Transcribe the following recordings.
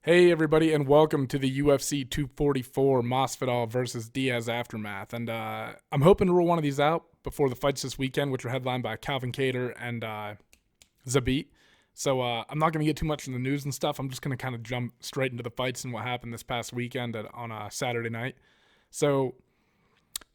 Hey everybody, and welcome to the UFC 244 Masvidal versus Diaz aftermath. And I'm hoping to roll one of these out before the fights this weekend, which are headlined by Calvin Kattar and Zabit. So I'm not going to get too much in the news and stuff. I'm just going to kind of jump straight into the fights and what happened this past weekend on a Saturday night. So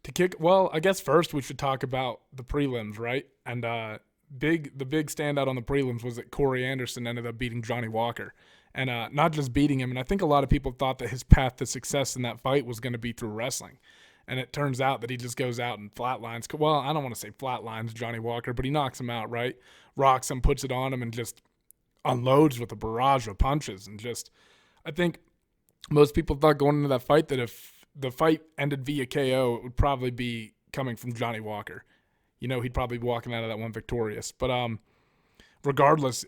I guess first we should talk about the prelims, right? And the big standout on the prelims was that Corey Anderson ended up beating Johnny Walker. And not just beating him. And I think a lot of people thought that his path to success in that fight was going to be through wrestling. And it turns out that he just goes out and flatlines. Well, I don't want to say flatlines Johnny Walker, but he knocks him out, right? Rocks him, puts it on him, and just unloads with a barrage of punches. And just, I think most people thought going into that fight that if the fight ended via KO, it would probably be coming from Johnny Walker. You know, he'd probably be walking out of that one victorious. But, regardless,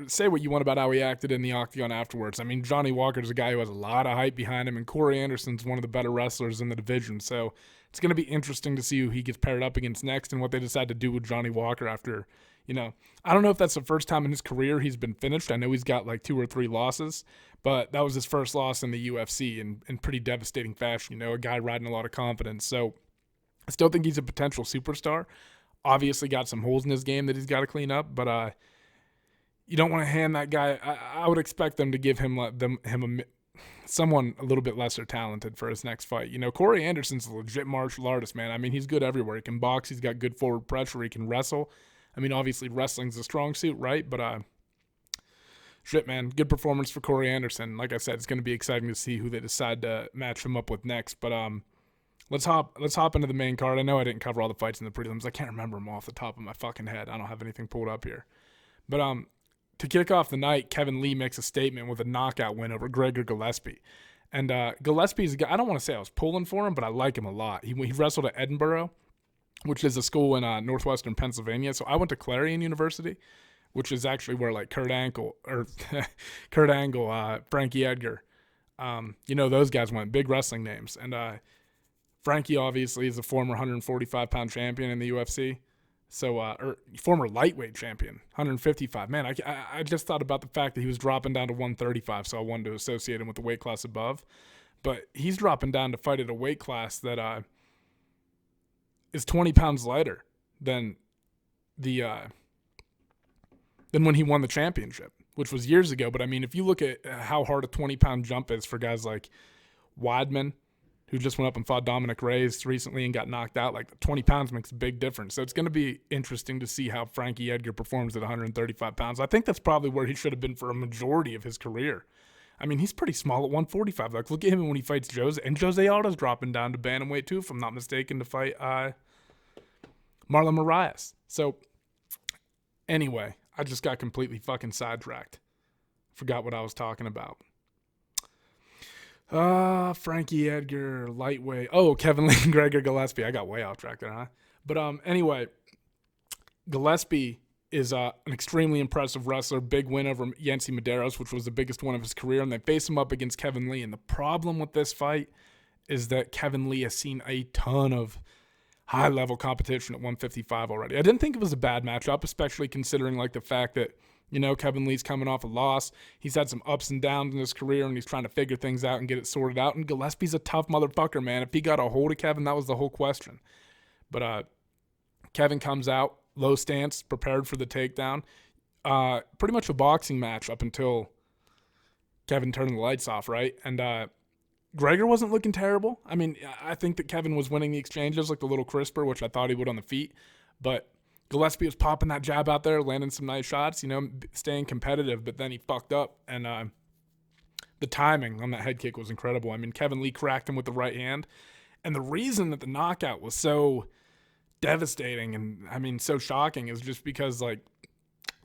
say what you want about how he acted in the octagon afterwards. I mean, Johnny Walker's a guy who has a lot of hype behind him, and Corey Anderson's one of the better wrestlers in the division. So it's going to be interesting to see who he gets paired up against next and what they decide to do with Johnny Walker after, I don't know if that's the first time in his career he's been finished. I know he's got like 2 or 3 losses, but that was his first loss in the UFC in pretty devastating fashion. A guy riding a lot of confidence. So I still think he's a potential superstar. Obviously got some holes in his game that he's got to clean up, but you don't want to hand that guy. I would expect them to give someone a little bit lesser talented for his next fight. Corey Anderson's a legit martial artist, man. I mean, he's good everywhere. He can box. He's got good forward pressure. He can wrestle. I mean, obviously wrestling's a strong suit, right? But shit, man, good performance for Corey Anderson. Like I said, it's going to be exciting to see who they decide to match him up with next. But let's hop into the main card. I know I didn't cover all the fights in the prelims. I can't remember them off the top of my fucking head. I don't have anything pulled up here. But to kick off the night, Kevin Lee makes a statement with a knockout win over Gregor Gillespie. And Gillespie's a guy, I don't want to say I was pulling for him, but I like him a lot. He wrestled at Edinburgh, which is a school in northwestern Pennsylvania. So I went to Clarion University, which is actually where like Kurt Angle, Frankie Edgar, those guys went, big wrestling names. And Frankie obviously is a former 145-pound champion in the UFC. So, or former lightweight champion, 155. Man, I just thought about the fact that he was dropping down to 135, so I wanted to associate him with the weight class above. But he's dropping down to fight at a weight class that is 20 pounds lighter than than when he won the championship, which was years ago. But I mean, if you look at how hard a 20-pound jump is for guys like Weidman, who just went up and fought Dominic Reyes recently and got knocked out, like 20 pounds makes a big difference. So it's going to be interesting to see how Frankie Edgar performs at 135 pounds. I think that's probably where he should have been for a majority of his career. I mean, he's pretty small at 145. Like, look at him when he fights Jose. And Jose Aldo's dropping down to bantamweight, too, if I'm not mistaken, to fight Marlon Moraes. So, anyway, I just got completely fucking sidetracked. Forgot what I was talking about. Frankie Edgar, lightweight. Oh, Kevin Lee and Gregor Gillespie. I got way off track there, huh? But anyway, Gillespie is an extremely impressive wrestler. Big win over Yancy Medeiros, which was the biggest one of his career, and they face him up against Kevin Lee. And the problem with this fight is that Kevin Lee has seen a ton of high-level competition at 155 already. I didn't think it was a bad matchup, especially considering like the fact that Kevin Lee's coming off a loss. He's had some ups and downs in his career, and he's trying to figure things out and get it sorted out. And Gillespie's a tough motherfucker, man. If he got a hold of Kevin, that was the whole question. But Kevin comes out, low stance, prepared for the takedown. Pretty much a boxing match up until Kevin turned the lights off, right? And Gregor wasn't looking terrible. I mean, I think that Kevin was winning the exchanges, like a little crisper, which I thought he would on the feet. But Gillespie was popping that jab out there, landing some nice shots, staying competitive, but then he fucked up. And the timing on that head kick was incredible. I mean, Kevin Lee cracked him with the right hand. And the reason that the knockout was so devastating and, I mean, so shocking is just because, like,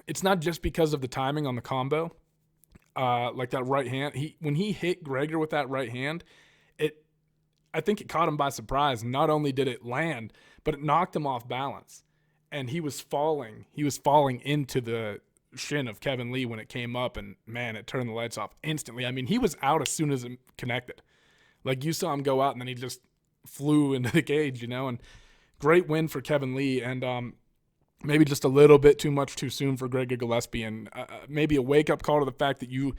it's not just because of the timing on the combo. Like that right hand, when he hit Gregor with that right hand, I think it caught him by surprise. And not only did it land, but it knocked him off balance. And he was falling into the shin of Kevin Lee when it came up, and man, it turned the lights off instantly. I mean, he was out as soon as it connected. Like, you saw him go out, and then he just flew into the cage, and great win for Kevin Lee, and maybe just a little bit too much too soon for Gregor Gillespie, and maybe a wake-up call to the fact that you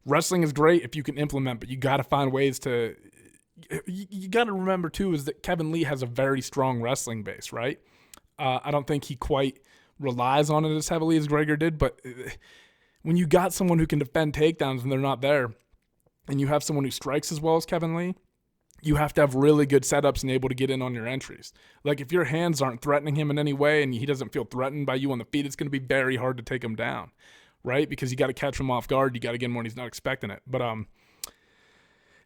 wrestling is great if you can implement, but you got to find ways to. You got to remember too is that Kevin Lee has a very strong wrestling base, right? I don't think he quite relies on it as heavily as Gregor did, but when you got someone who can defend takedowns and they're not there, and you have someone who strikes as well as Kevin Lee, you have to have really good setups and able to get in on your entries. Like if your hands aren't threatening him in any way and he doesn't feel threatened by you on the feet, it's going to be very hard to take him down, right? Because you got to catch him off guard. You got to get him when he's not expecting it. But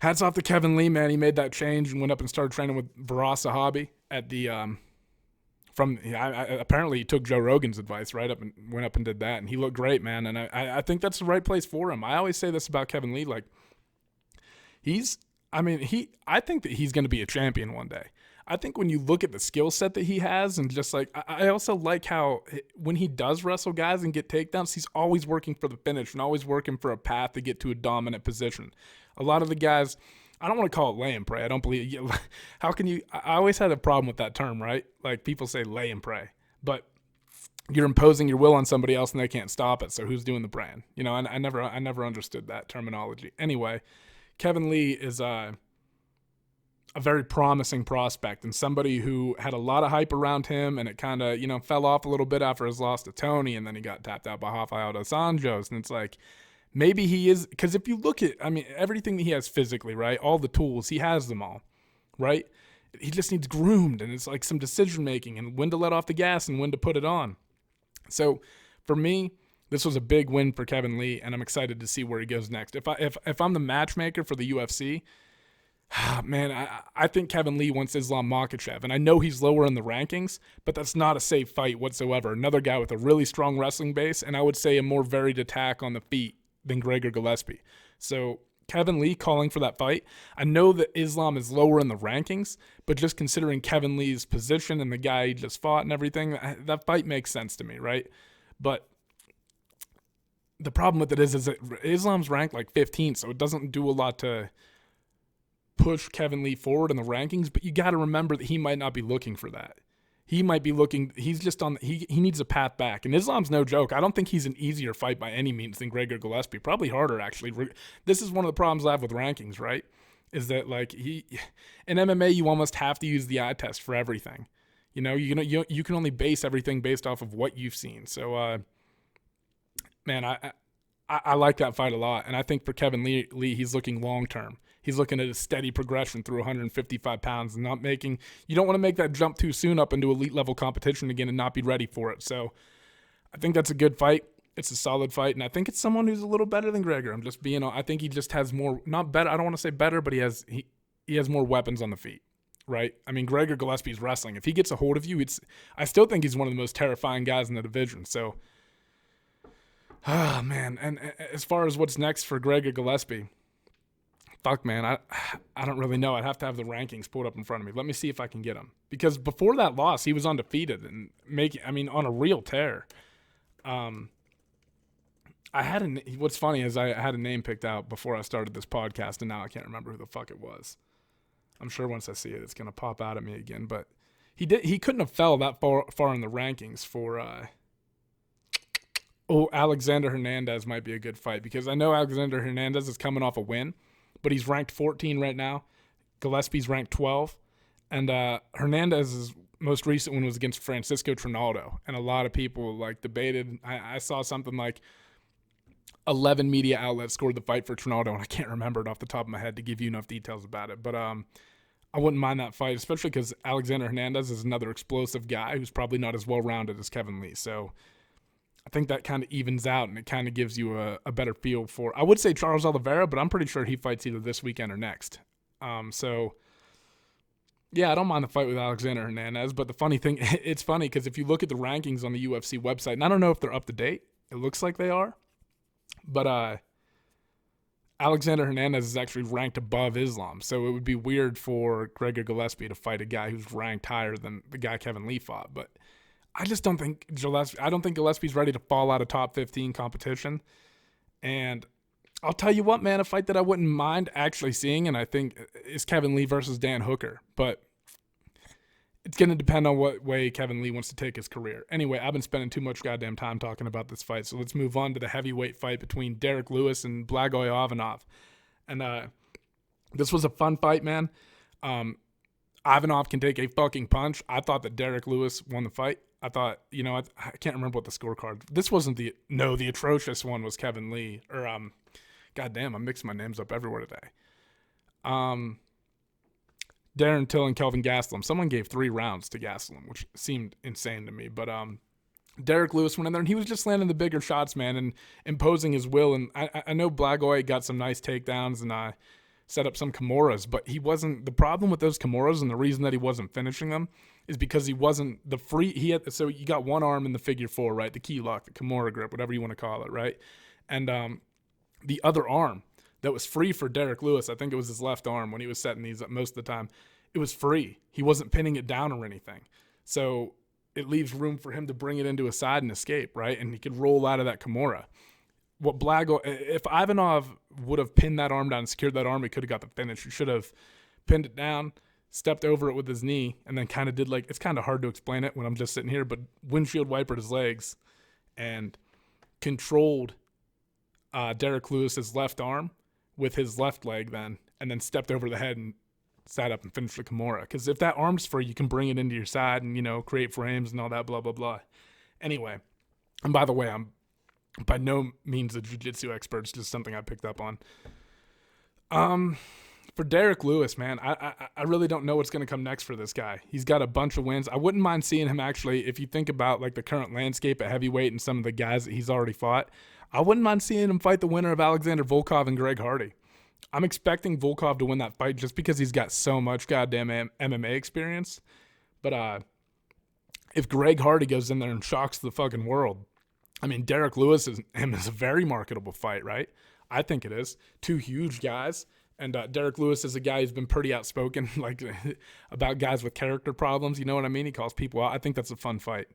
hats off to Kevin Lee, man. He made that change and went up and started training with Varasa Hobby at the apparently he took Joe Rogan's advice right up and went up and did that, and he looked great, man. And I think that's the right place for him. I always say this about Kevin Lee, like I think that he's going to be a champion one day. I think when you look at the skill set that he has, and just like, I also like how when he does wrestle guys and get takedowns, he's always working for the finish and always working for a path to get to a dominant position. A lot of the guys, I don't want to call it lay and pray. I don't believe, how can you, I always had a problem with that term, right? Like people say lay and pray, but you're imposing your will on somebody else and they can't stop it. So who's doing the praying? You know, I never understood that terminology. Anyway, Kevin Lee is a very promising prospect and somebody who had a lot of hype around him, and it kind of, fell off a little bit after his loss to Tony, and then he got tapped out by Rafael dos Anjos, and it's like, maybe he is, because if you look at, everything that he has physically, right, all the tools, he has them all, right? He just needs groomed, and it's like some decision-making and when to let off the gas and when to put it on. So for me, this was a big win for Kevin Lee, and I'm excited to see where he goes next. If I'm the matchmaker for the UFC, man, I think Kevin Lee wants Islam Makhachev, and I know he's lower in the rankings, but that's not a safe fight whatsoever. Another guy with a really strong wrestling base, and I would say a more varied attack on the feet than Gregor Gillespie. So Kevin Lee calling for that fight. I know that Islam is lower in the rankings, but just considering Kevin Lee's position and the guy he just fought and everything, that fight makes sense to me, right? But the problem with it is that Islam's ranked like 15th, so it doesn't do a lot to push Kevin Lee forward in the rankings, but you got to remember that he might not be looking for that. He might be looking, he's just on, he needs a path back. And Islam's no joke. I don't think he's an easier fight by any means than Gregor Gillespie. Probably harder, actually. This is one of the problems I have with rankings, right? Is that, like, in MMA, you almost have to use the eye test for everything. You can only base everything based off of what you've seen. So, man, I like that fight a lot. And I think for Kevin Lee, he's looking long-term. He's looking at a steady progression through 155 pounds and you don't want to make that jump too soon up into elite level competition again and not be ready for it. So I think that's a good fight. It's a solid fight. And I think it's someone who's a little better than Gregor. I think he just has more, not better. I don't want to say better, but he has more weapons on the feet, right? Gregor Gillespie's wrestling. If he gets a hold of you, I still think he's one of the most terrifying guys in the division. So, man. And as far as what's next for Gregor Gillespie, fuck, man, I don't really know. I'd have to have the rankings pulled up in front of me. Let me see if I can get him. Because before that loss, he was undefeated and on a real tear. What's funny is I had a name picked out before I started this podcast, and now I can't remember who the fuck it was. I'm sure once I see it, it's going to pop out at me again. But he couldn't have fell that far in the rankings for... Alexander Hernandez might be a good fight, because I know Alexander Hernandez is coming off a win, but he's ranked 14 right now. Gillespie's ranked 12. And Hernandez's most recent one was against Francisco Trinaldo. And a lot of people debated. I saw something like 11 media outlets scored the fight for Trinaldo, and I can't remember it off the top of my head to give you enough details about it. But I wouldn't mind that fight, especially because Alexander Hernandez is another explosive guy who's probably not as well-rounded as Kevin Lee. So I think that kind of evens out, and it kind of gives you a better feel for, I would say Charles Oliveira, but I'm pretty sure he fights either this weekend or next. So, yeah, I don't mind the fight with Alexander Hernandez, but the funny thing, it's funny because if you look at the rankings on the UFC website, and I don't know if they're up to date, it looks like they are, but Alexander Hernandez is actually ranked above Islam, so it would be weird for Gregor Gillespie to fight a guy who's ranked higher than the guy Kevin Lee fought, but I just don't think Gillespie's ready to fall out of top 15 competition. And I'll tell you what, man, a fight that I wouldn't mind actually seeing, and I think, is Kevin Lee versus Dan Hooker. But it's going to depend on what way Kevin Lee wants to take his career. Anyway, I've been spending too much goddamn time talking about this fight, so let's move on to the heavyweight fight between Derek Lewis and Blagoy Ivanov. And this was a fun fight, man. Ivanov can take a fucking punch. I thought that Derek Lewis won the fight. I thought, I can't remember what the scorecard. This wasn't the atrocious one was Kevin Lee. Or, goddamn, I'm mixing my names up everywhere today. Darren Till and Kelvin Gastelum. Someone gave 3 rounds to Gastelum, which seemed insane to me. But Derek Lewis went in there, and he was just landing the bigger shots, man, and imposing his will. And I know Blagoy got some nice takedowns and set up some Kimuras, but he wasn't – the problem with those Kimuras and the reason that he wasn't finishing them is because he wasn't the free – so you got one arm in the figure 4, right, the key lock, the Kimura grip, whatever you want to call it, right? And the other arm that was free for Derek Lewis, I think it was his left arm when he was setting these up most of the time, it was free. He wasn't pinning it down or anything. So it leaves room for him to bring it into a side and escape, right? And he could roll out of that Kimura. What Blagoy, if Ivanov would have pinned that arm down and secured that arm, he could have got the finish. He should have pinned it down, stepped over it with his knee, and then kind of did it's kind of hard to explain it when I'm just sitting here, but windshield wipered his legs and controlled Derek Lewis's left arm with his left leg then, and then stepped over the head and sat up and finished the Kimura. Because if that arm's free, you can bring it into your side and, create frames and all that, blah, blah, blah. Anyway, and by the way, I'm by no means a jiu-jitsu expert. It's just something I picked up on. For Derek Lewis, man, I really don't know what's going to come next for this guy. He's got a bunch of wins. I wouldn't mind seeing him actually, if you think about the current landscape at heavyweight and some of the guys that he's already fought, I wouldn't mind seeing him fight the winner of Alexander Volkov and Greg Hardy. I'm expecting Volkov to win that fight just because he's got so much goddamn MMA experience. But if Greg Hardy goes in there and shocks the fucking world, I mean, Derek Lewis is a very marketable fight, right? I think it is. 2 huge guys. And Derek Lewis is a guy who's been pretty outspoken about guys with character problems. You know what I mean? He calls people out. I think that's a fun fight.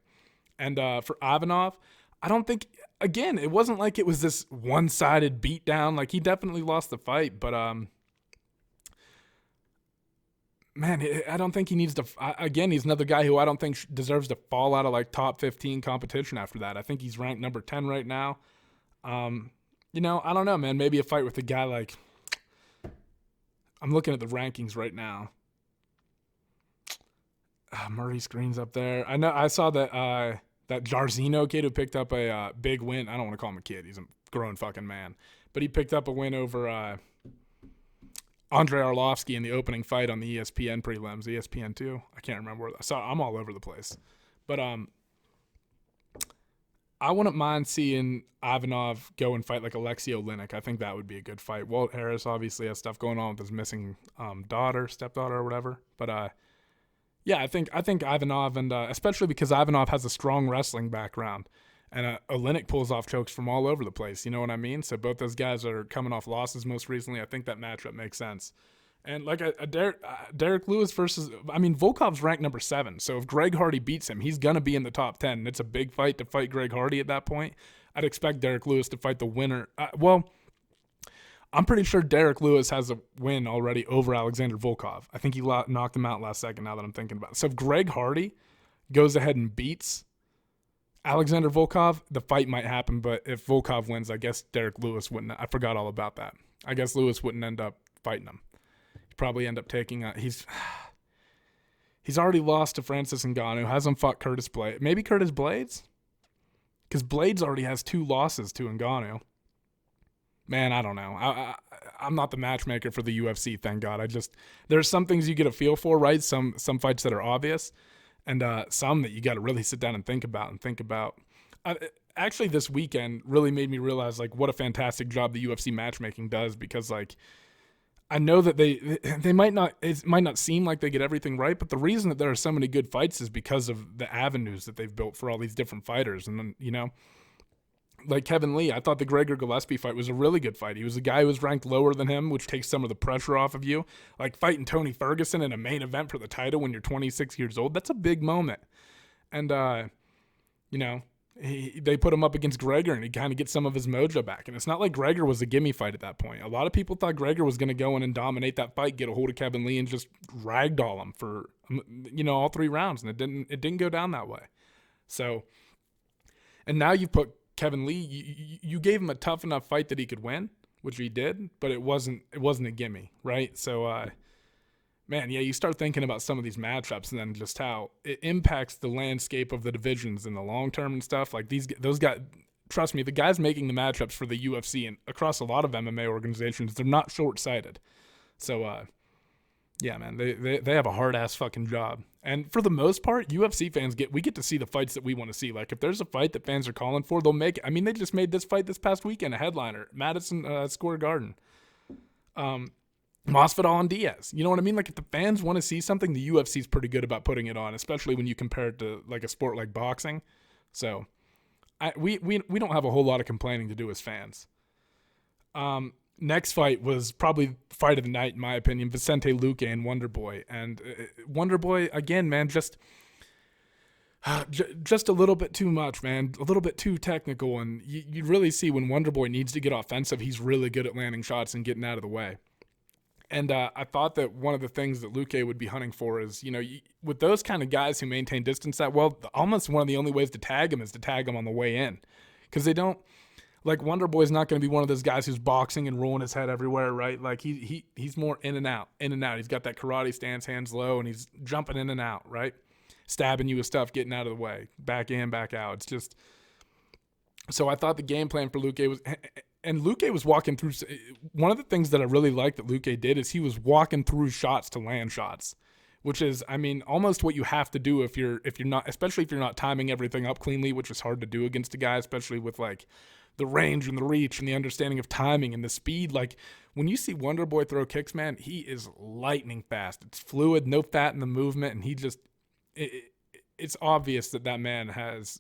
And for Ivanov, I don't think, again, it wasn't like it was this one-sided beatdown. He definitely lost the fight. But, man, I don't think he needs to – again, he's another guy who I don't think deserves to fall out of, top 15 competition after that. I think he's ranked number 10 right now. I don't know, man. Maybe a fight with a guy like – I'm looking at the rankings right now. Murray Screen's up there. I saw that that Jarzino kid who picked up a big win. I don't want to call him a kid. He's a grown fucking man. But he picked up a win over Andrei Arlovsky in the opening fight on the ESPN prelims, ESPN2. I can't remember. I'm all over the place. But I wouldn't mind seeing Ivanov go and fight Alexei Oleinik. I think that would be a good fight. Walt Harris obviously has stuff going on with his missing stepdaughter or whatever. But yeah, I think Ivanov, and especially because Ivanov has a strong wrestling background, and Oleinik pulls off chokes from all over the place. You know what I mean? So both those guys are coming off losses most recently. I think that matchup makes sense. And Derek Lewis versus, Volkov's ranked number 7. So if Greg Hardy beats him, he's going to be in the top 10. And it's a big fight to fight Greg Hardy at that point. I'd expect Derek Lewis to fight the winner. I'm pretty sure Derek Lewis has a win already over Alexander Volkov. I think he knocked him out last second now that I'm thinking about it. So if Greg Hardy goes ahead and beats Alexander Volkov, the fight might happen. But if Volkov wins, I guess Derek Lewis wouldn't. I forgot all about that. I guess Lewis wouldn't end up fighting him. Probably end up taking he's already lost to Francis Ngannou, hasn't fought Curtis Blades. Maybe Curtis Blades? Because Blades already has 2 losses to Ngannou. Man, I don't know. I'm not the matchmaker for the UFC, thank God. There's some things you get a feel for, right? Some fights that are obvious, and some that you got to really sit down and think about. Actually, this weekend really made me realize what a fantastic job the UFC matchmaking does, because I know that they might not, it might not seem like they get everything right, but the reason that there are so many good fights is because of the avenues that they've built for all these different fighters. And then, like Kevin Lee, I thought the Gregor Gillespie fight was a really good fight. He was a guy who was ranked lower than him, which takes some of the pressure off of you. Like fighting Tony Ferguson in a main event for the title when you're 26 years old, that's a big moment. And, They put him up against Gregor, and he kind of gets some of his mojo back. And it's not like Gregor was a gimme fight at that point. A lot of people thought Gregor was going to go in and dominate that fight, get a hold of Kevin Lee, and just ragdoll him for all 3 rounds, and it didn't go down that way. So, and now you put Kevin Lee. You gave him a tough enough fight that he could win, which he did, but it wasn't a gimme, right? So, man, yeah, you start thinking about some of these matchups and then just how it impacts the landscape of the divisions in the long term and stuff. Like those guys, trust me, the guys making the matchups for the UFC and across a lot of MMA organizations, they're not short-sighted. So, yeah, man, they have a hard-ass fucking job. And for the most part, UFC fans we get to see the fights that we want to see. Like, if there's a fight that fans are calling for, they'll make it. I mean, they just made this fight this past weekend a headliner, Madison Square Garden. Masvidal and Diaz. You know what I mean? Like, if the fans want to see something, the UFC is pretty good about putting it on, especially when you compare it to, like, a sport like boxing. So, we don't have a whole lot of complaining to do as fans. Next fight was probably fight of the night, in my opinion, Vicente Luque and Wonderboy. And Wonderboy, again, man, just a little bit too much, man. A little bit too technical. And you really see when Wonderboy needs to get offensive, he's really good at landing shots and getting out of the way. And I thought that one of the things that Luque would be hunting for is, with those kind of guys who maintain distance that well, almost one of the only ways to tag them is to tag them on the way in. Because they don't, like, Wonderboy's not going to be one of those guys who's boxing and rolling his head everywhere, right? Like, he's more in and out. He's got that karate stance, hands low, and he's jumping in and out, right? Stabbing you with stuff, getting out of the way. Back in, back out. It's just, so I thought the game plan for Luque was, and Luque was walking through, one of the things that I really liked that Luque did is he was walking through shots to land shots, which is, I mean, almost what you have to do if you're not, especially if you're not timing everything up cleanly, which is hard to do against a guy, especially with, like, the range and the reach and the understanding of timing and the speed. Like, when you see Wonderboy throw kicks, man, he is lightning fast. It's fluid, no fat in the movement, and he just, it's obvious that man has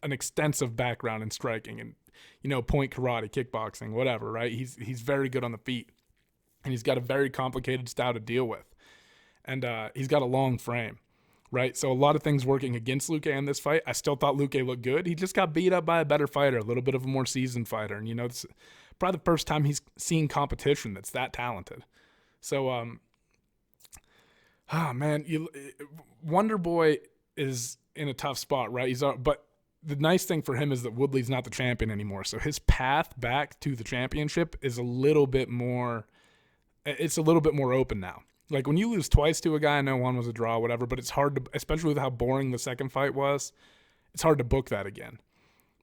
an extensive background in striking and, point karate, kickboxing, whatever, right? He's very good on the feet, and he's got a very complicated style to deal with, and he's got a long frame, right? So a lot of things working against Luque in this fight. I still thought Luque looked good. He just got beat up by a better fighter, a little bit of a more seasoned fighter, and it's probably the first time he's seen competition that's that talented. So, Wonderboy is in a tough spot, right? But the nice thing for him is that Woodley's not the champion anymore. So his path back to the championship is a little bit more open now. Like, when you lose twice to a guy, I know one was a draw, whatever, but it's hard to, especially with how boring the second fight was, it's hard to book that again.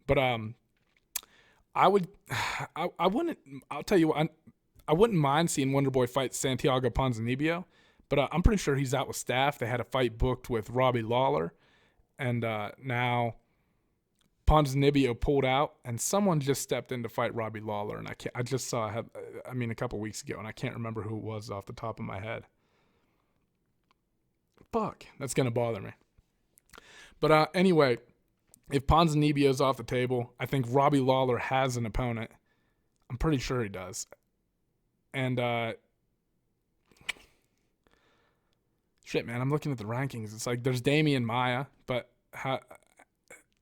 But I wouldn't, I'll tell you what, I wouldn't mind seeing Wonderboy fight Santiago Ponzinibbio, but I'm pretty sure he's out with staff. They had a fight booked with Robbie Lawler, and now Ponzinibbio pulled out, and someone just stepped in to fight Robbie Lawler, and I just saw a couple weeks ago, and I can't remember who it was off the top of my head. Fuck, that's gonna bother me. But anyway, if Ponzinibbio's off the table, I think Robbie Lawler has an opponent. I'm pretty sure he does. And shit, man, I'm looking at the rankings. It's like there's Damian Maia, but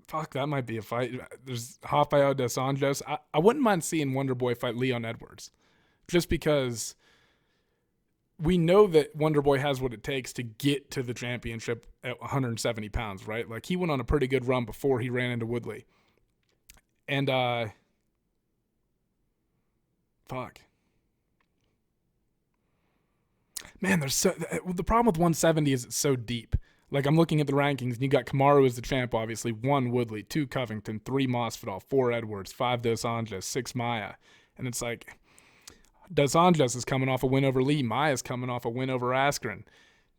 fuck, that might be a fight. There's Rafael dos Anjos. I wouldn't mind seeing Wonderboy fight Leon Edwards, just because we know that Wonderboy has what it takes to get to the championship at 170 pounds, right? Like, he went on a pretty good run before he ran into Woodley. And, fuck. Man, the problem with 170 is it's so deep. Like, I'm looking at the rankings, and you got Kamaru as the champ, obviously. 1 Woodley, 2 Covington, 3 Masvidal, 4 Edwards, 5 Dos Anjos, 6 Maia. And it's like, Dos Anjos is coming off a win over Lee. Maia's coming off a win over Askren.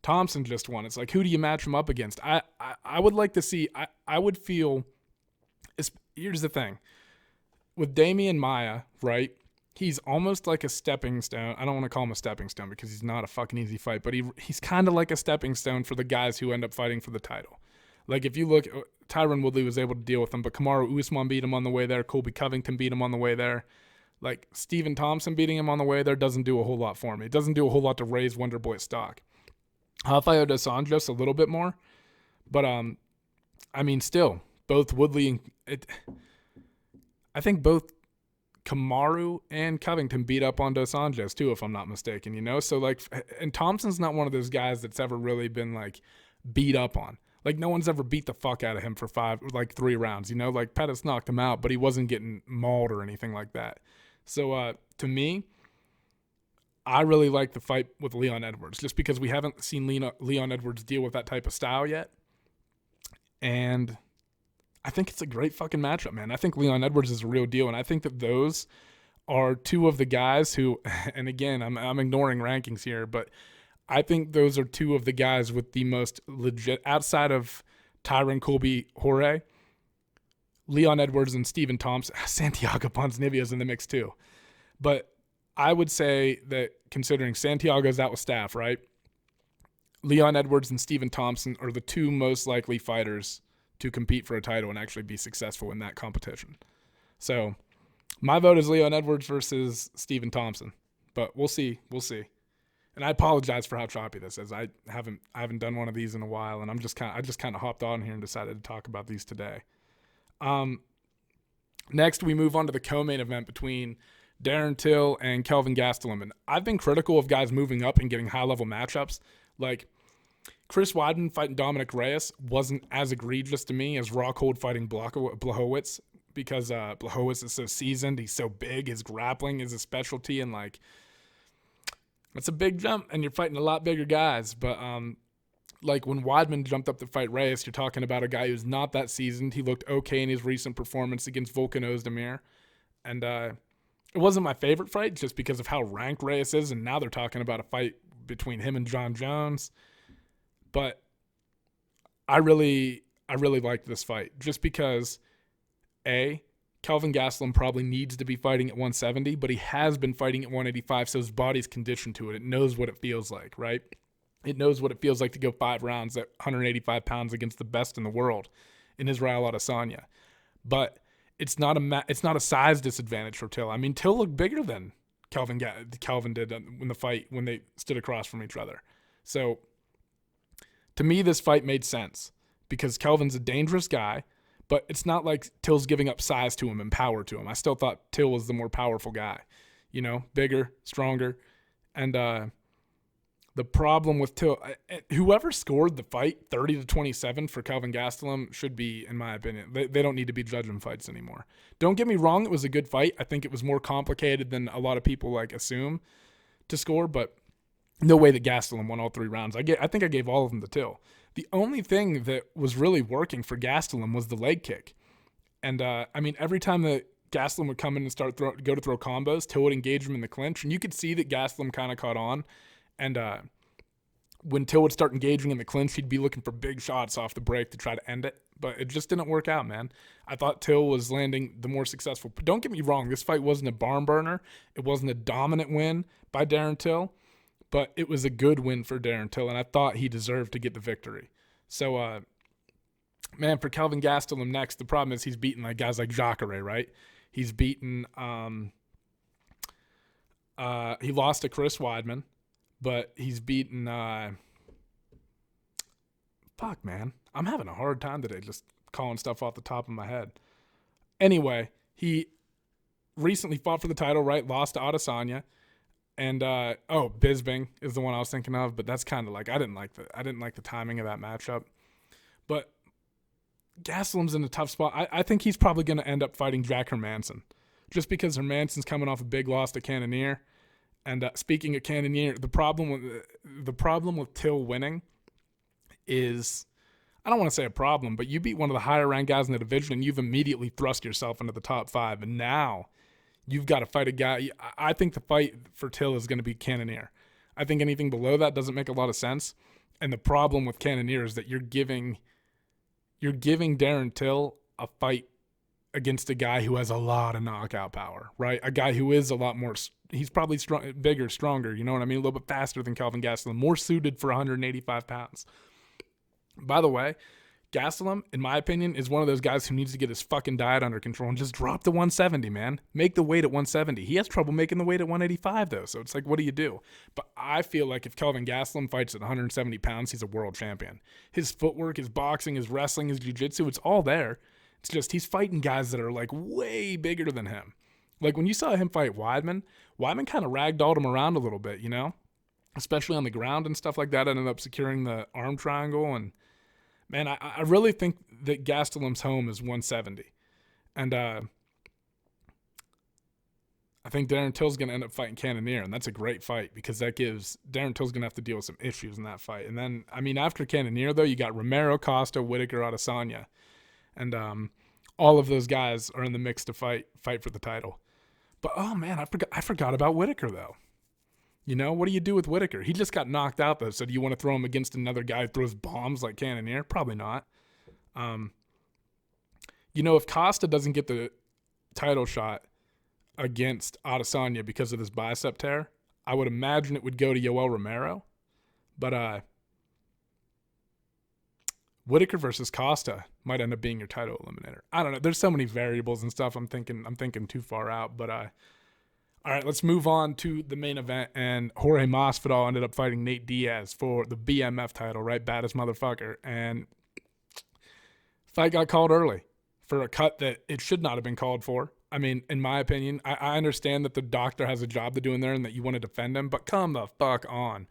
Thompson just won. It's like, who do you match him up against? I would like to see, I would feel, here's the thing. With Damian Maia, right, he's almost like a stepping stone. I don't want to call him a stepping stone because he's not a fucking easy fight, but he's kind of like a stepping stone for the guys who end up fighting for the title. Like, if you look, Tyron Woodley was able to deal with him, but Kamaru Usman beat him on the way there. Colby Covington beat him on the way there. Like, Stephen Thompson beating him on the way there doesn't do a whole lot for me. It doesn't do a whole lot to raise Wonderboy's stock. Rafael dos Anjos a little bit more, but I mean, still, both Woodley I think both Kamaru and Covington beat up on Dos Anjos too, if I'm not mistaken, you know? So, like, and Thompson's not one of those guys that's ever really been, like, beat up on. Like, no one's ever beat the fuck out of him for 3 rounds, you know? Like, Pettis knocked him out, but he wasn't getting mauled or anything like that. So, to me, I really like the fight with Leon Edwards, just because we haven't seen Leon Edwards deal with that type of style yet. And I think it's a great fucking matchup, man. I think Leon Edwards is a real deal, and I think that those are two of the guys who, and again, I'm ignoring rankings here, but I think those are two of the guys with the most legit, outside of Tyron Colby Jorge, Leon Edwards and Stephen Thompson. Santiago Ponzinibbio's in the mix too. But I would say that considering Santiago's out with staph, right? Leon Edwards and Stephen Thompson are the two most likely fighters to compete for a title and actually be successful in that competition. So my vote is Leon Edwards versus Stephen Thompson, but we'll see. We'll see. And I apologize for how choppy this is. I haven't done one of these in a while, and I just kind of hopped on here and decided to talk about these today. Next, we move on to the co-main event between Darren Till and Kelvin Gastelum. And I've been critical of guys moving up and getting high-level matchups. Like, Chris Weidman fighting Dominic Reyes wasn't as egregious to me as Rockhold fighting Blachowicz, because Blachowicz is so seasoned, he's so big, his grappling is a specialty, and like, it's a big jump, and you're fighting a lot bigger guys. But like when Weidman jumped up to fight Reyes, you're talking about a guy who's not that seasoned. He looked okay in his recent performance against Volkan Ozdemir, and it wasn't my favorite fight just because of how ranked Reyes is, and now they're talking about a fight between him and John Jones. But I really like this fight just because, A, Kelvin Gastelum probably needs to be fighting at 170, but he has been fighting at 185, so his body's conditioned to it. It knows what it feels like, right? It knows what it feels like to go 5 rounds at 185 pounds against the best in the world in Israel Adesanya. But it's not a size disadvantage for Till. I mean, Till looked bigger than Kelvin did in the fight when they stood across from each other. So to me, this fight made sense because Kelvin's a dangerous guy, but it's not like Till's giving up size to him and power to him. I still thought Till was the more powerful guy, you know, bigger, stronger. And the problem with Till, whoever scored the fight 30-27 for Kelvin Gastelum should be, in my opinion, they don't need to be judging fights anymore. Don't get me wrong, it was a good fight. I think it was more complicated than a lot of people like assume to score, but no way that Gastelum won all 3 rounds. I think I gave all of them to Till. The only thing that was really working for Gastelum was the leg kick. And, I mean, every time that Gastelum would come in and go to throw combos, Till would engage him in the clinch. And you could see that Gastelum kind of caught on. And when Till would start engaging in the clinch, he'd be looking for big shots off the break to try to end it. But it just didn't work out, man. I thought Till was landing the more successful. But don't get me wrong, this fight wasn't a barn burner. It wasn't a dominant win by Darren Till. But it was a good win for Darren Till, and I thought he deserved to get the victory. So, man, for Kelvin Gastelum next, the problem is he's beaten like guys like Jacare, right? He's beaten he lost to Chris Weidman, but he's beaten fuck, man. I'm having a hard time today just calling stuff off the top of my head. Anyway, he recently fought for the title, right? Lost to Adesanya. And Bisping is the one I was thinking of, but that's kind of like I didn't like the timing of that matchup. But Gastelum's in a tough spot. I think he's probably going to end up fighting Jack Hermanson, just because Hermanson's coming off a big loss to Cannonier. And speaking of Cannonier, the problem with Till winning is, I don't want to say a problem, but you beat one of the higher ranked guys in the division, and you've immediately thrust yourself into the top 5, and now you've got to fight a guy. I think the fight for Till is going to be Cannonier. I think anything below that doesn't make a lot of sense. And the problem with Cannonier is that you're giving Darren Till a fight against a guy who has a lot of knockout power, right? A guy who is a lot more, he's probably bigger, stronger, you know what I mean? A little bit faster than Kelvin Gastelum, more suited for 185 pounds. By the way, Gastelum, in my opinion, is one of those guys who needs to get his fucking diet under control and just drop to 170, man. Make the weight at 170. He has trouble making the weight at 185, though, so it's like, what do you do? But I feel like if Kelvin Gastelum fights at 170 pounds, he's a world champion. His footwork, his boxing, his wrestling, his jiu-jitsu, it's all there. It's just he's fighting guys that are like way bigger than him. Like when you saw him fight Weidman kind of ragdolled him around a little bit, especially on the ground and stuff like that. Ended up securing the arm triangle. And man, I really think that Gastelum's home is 170. And I think Darren Till's going to end up fighting Cannonier, and that's a great fight because that gives Darren Till's going to have to deal with some issues in that fight. And then, after Cannonier, though, you got Romero, Costa, Whitaker, Adesanya. And all of those guys are in the mix to fight for the title. But, oh, man, I forgot about Whitaker, though. What do you do with Whitaker? He just got knocked out, though, so do you want to throw him against another guy who throws bombs like Cannonier? Probably not. If Costa doesn't get the title shot against Adesanya because of this bicep tear, I would imagine it would go to Yoel Romero. But Whitaker versus Costa might end up being your title eliminator. I don't know. There's so many variables and stuff. I'm thinking too far out. But all right, let's move on to the main event. And Jorge Masvidal ended up fighting Nate Diaz for the BMF title, right? Baddest motherfucker. And fight got called early for a cut that it should not have been called for. In my opinion, I understand that the doctor has a job to do in there and that you want to defend him, but come the fuck on.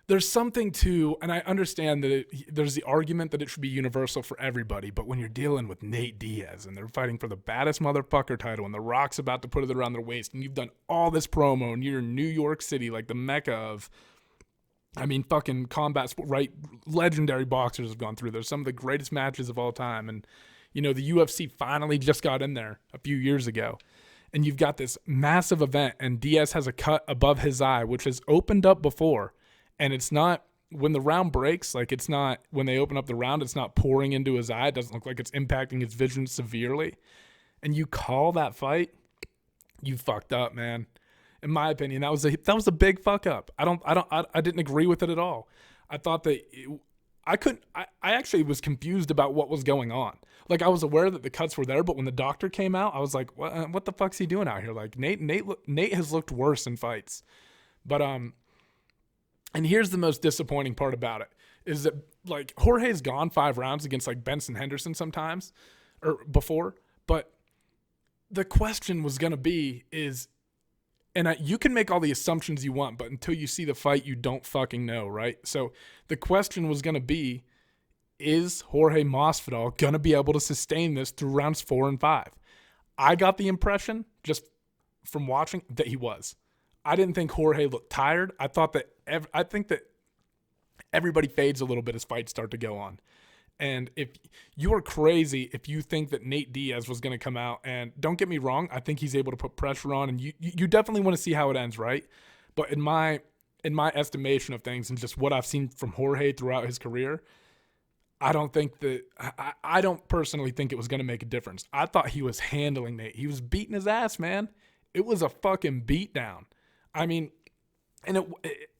There's something to, and I understand that there's the argument that it should be universal for everybody, but when you're dealing with Nate Diaz and they're fighting for the baddest motherfucker title and The Rock's about to put it around their waist and you've done all this promo and you're in New York City, like the mecca of, fucking combat sport, right? Legendary boxers have gone through. There's some of the greatest matches of all time. And, the UFC finally just got in there a few years ago. And you've got this massive event and Diaz has a cut above his eye, which has opened up before. And it's not, when the round breaks, it's not, when they open up the round, it's not pouring into his eye. It doesn't look like it's impacting his vision severely. And you call that fight, you fucked up, man. In my opinion, that was a big fuck up. I didn't agree with it at all. I thought that I actually was confused about what was going on. I was aware that the cuts were there, but when the doctor came out, I was like, what the fuck's he doing out here? Nate has looked worse in fights. But, and here's the most disappointing part about it is that Jorge's gone 5 rounds against Benson Henderson sometimes or before, but the question was going to be you can make all the assumptions you want, but until you see the fight, you don't fucking know, right? So the question was going to be, is Jorge Masvidal going to be able to sustain this through rounds 4 and 5? I got the impression just from watching that he was. I didn't think Jorge looked tired. I think that everybody fades a little bit as fights start to go on. And if you are crazy if you think that Nate Diaz was going to come out, and don't get me wrong, I think he's able to put pressure on, and you definitely want to see how it ends, right? But in my estimation of things and just what I've seen from Jorge throughout his career, I don't personally think it was going to make a difference. I thought he was handling Nate. He was beating his ass, man. It was a fucking beatdown.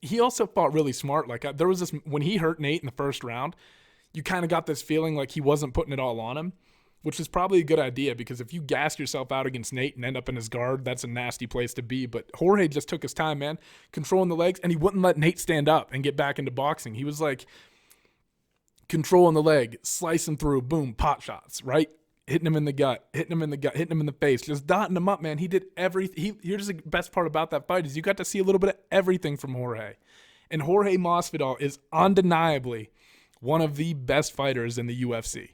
He also fought really smart. There was this, when he hurt Nate in the first round, you kind of got this feeling like he wasn't putting it all on him, which is probably a good idea because if you gas yourself out against Nate and end up in his guard, that's a nasty place to be. But Jorge just took his time, man, controlling the legs, and he wouldn't let Nate stand up and get back into boxing. He was controlling the leg, slicing through, boom, pot shots, right? Hitting him in the gut, hitting him in the face, just dotting him up, man. He did everything. Here's the best part about that fight is you got to see a little bit of everything from Jorge. And Jorge Masvidal is undeniably one of the best fighters in the UFC.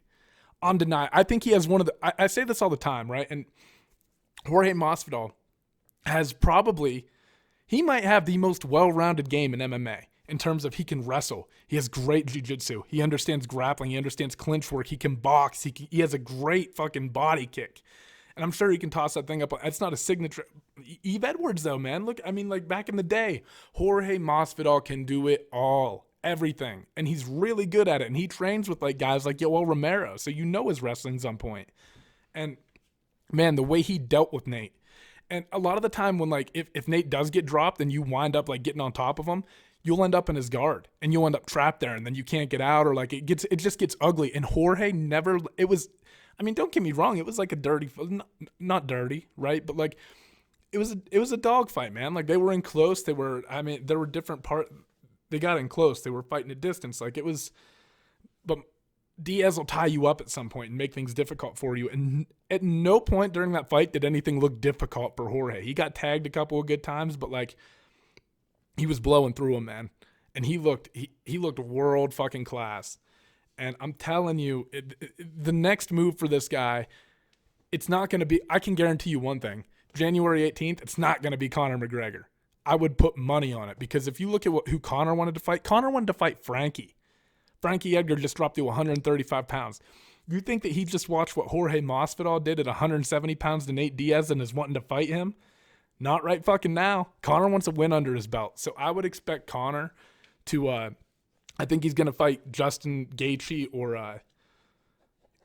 Undeniable. I think he has one of the, I say this all the time, right? And Jorge Masvidal has he might have the most well-rounded game in MMA. In terms of he can wrestle. He has great jiu-jitsu. He understands grappling. He understands clinch work. He can box. He has a great fucking body kick. And I'm sure he can toss that thing up. It's not a signature. Eve Edwards, though, man. Look, back in the day, Jorge Masvidal can do it all. Everything. And he's really good at it. And he trains with guys like Yoel Romero. So his wrestling's on point. And, man, the way he dealt with Nate. And a lot of the time when, if Nate does get dropped and you wind up, getting on top of him, you'll end up in his guard and you'll end up trapped there and then you can't get out or it just gets ugly. And Jorge never, it was, don't get me wrong. It was a dirty, not dirty, right? But it was a dog fight, man. They were in close. There were different they got in close. They were fighting at distance. But Diaz will tie you up at some point and make things difficult for you. And at no point during that fight did anything look difficult for Jorge. He got tagged a couple of good times, but like he was blowing through him, man. And he looked world fucking class. And I'm telling you, the next move for this guy, it's not going to be, I can guarantee you one thing. January 18th, it's not going to be Conor McGregor. I would put money on it because if you look at who Conor wanted to fight Frankie. Frankie Edgar just dropped to 135 pounds. You think that he just watched what Jorge Masvidal did at 170 pounds to Nate Diaz and is wanting to fight him? Not right fucking now. Conor wants a win under his belt. So I would expect Conor to, I think he's going to fight Justin Gaethje or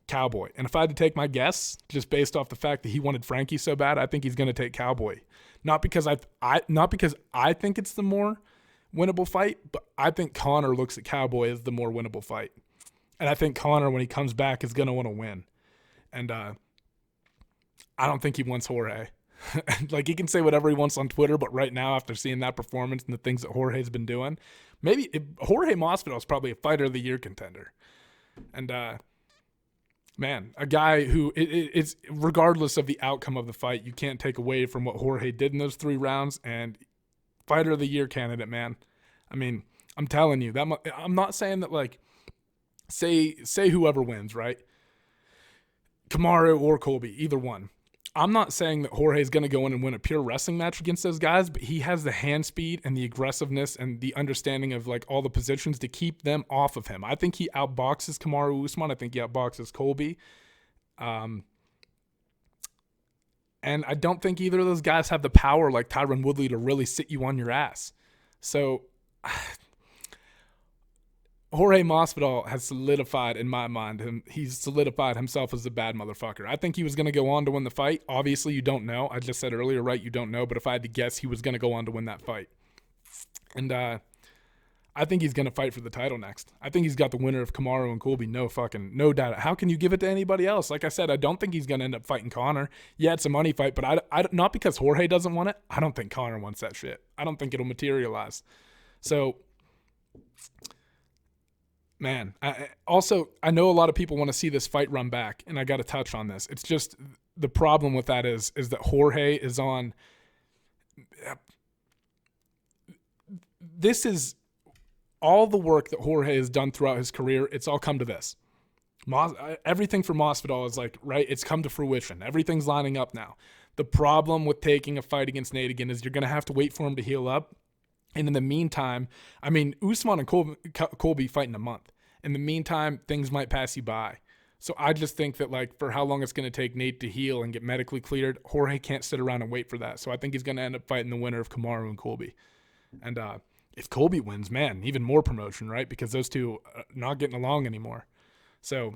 Cowboy. And if I had to take my guess, just based off the fact that he wanted Frankie so bad, I think he's going to take Cowboy. Not because I think it's the more winnable fight, but I think Conor looks at Cowboy as the more winnable fight. And I think Conor, when he comes back, is going to want to win. And I don't think he wants Jorge. Like, he can say whatever he wants on Twitter, but right now, after seeing that performance and the things that Jorge's been doing, Jorge Masvidal is probably a Fighter of the Year contender. And, man, a guy who, it's regardless of the outcome of the fight, you can't take away from what Jorge did in those 3 rounds, and Fighter of the Year candidate, man. I mean, I'm telling you, I'm not saying that, like, say whoever wins, right? Kamaru or Colby, either one. I'm not saying that Jorge's going to go in and win a pure wrestling match against those guys, but he has the hand speed and the aggressiveness and the understanding of like all the positions to keep them off of him. I think he outboxes Kamaru Usman. I think he outboxes Colby. And I don't think either of those guys have the power like Tyron Woodley to really sit you on your ass. So Jorge Masvidal has solidified, in my mind, he's solidified himself as a bad motherfucker. I think he was going to go on to win the fight. Obviously, you don't know. I just said earlier, right, you don't know. But if I had to guess, he was going to go on to win that fight. And I think he's going to fight for the title next. I think he's got the winner of Kamaru and Colby, no doubt. How can you give it to anybody else? Like I said, I don't think he's going to end up fighting Conor. Yeah, it's a money fight, but I not because Jorge doesn't want it. I don't think Conor wants that shit. I don't think it'll materialize. So, man, I know a lot of people want to see this fight run back, and I got to touch on this. It's just the problem with that is that Jorge is on. This is all the work that Jorge has done throughout his career. It's all come to this. Everything for Masvidal is like, right, it's come to fruition. Everything's lining up now. The problem with taking a fight against Nate again is you're going to have to wait for him to heal up. And in the meantime, I mean, Usman and Colby fight in a month. In the meantime, things might pass you by. So I just think that, like, for how long it's going to take Nate to heal and get medically cleared, Jorge can't sit around and wait for that. So I think he's going to end up fighting the winner of Kamaru and Colby. And if Colby wins, man, even more promotion, right? Because those two are not getting along anymore. So,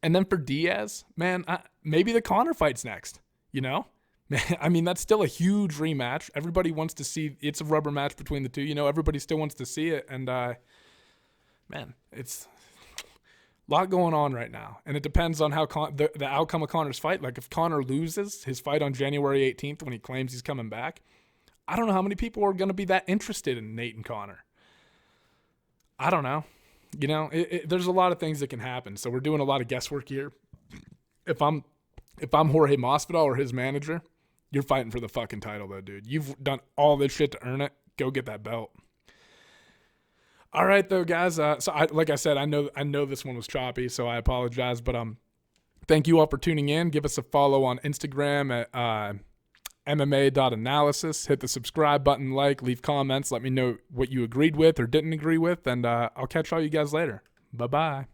and then for Diaz, man, maybe the Conor fight's next, you know? I mean, that's still a huge rematch. Everybody wants to see, it's a rubber match between the two. You know, everybody still wants to see it. And, man, it's a lot going on right now. And it depends on how the outcome of Conor's fight. Like, if Conor loses his fight on January 18th when he claims he's coming back, I don't know how many people are going to be that interested in Nate and Conor. I don't know. You know, there's a lot of things that can happen. So we're doing a lot of guesswork here. If I'm Jorge Masvidal or his manager, you're fighting for the fucking title, though, dude. You've done all this shit to earn it. Go get that belt. All right, though, guys. Like I said, I know this one was choppy, so I apologize. But thank you all for tuning in. Give us a follow on Instagram at MMA.analysis. Hit the subscribe button, leave comments. Let me know what you agreed with or didn't agree with, and I'll catch all you guys later. Bye-bye.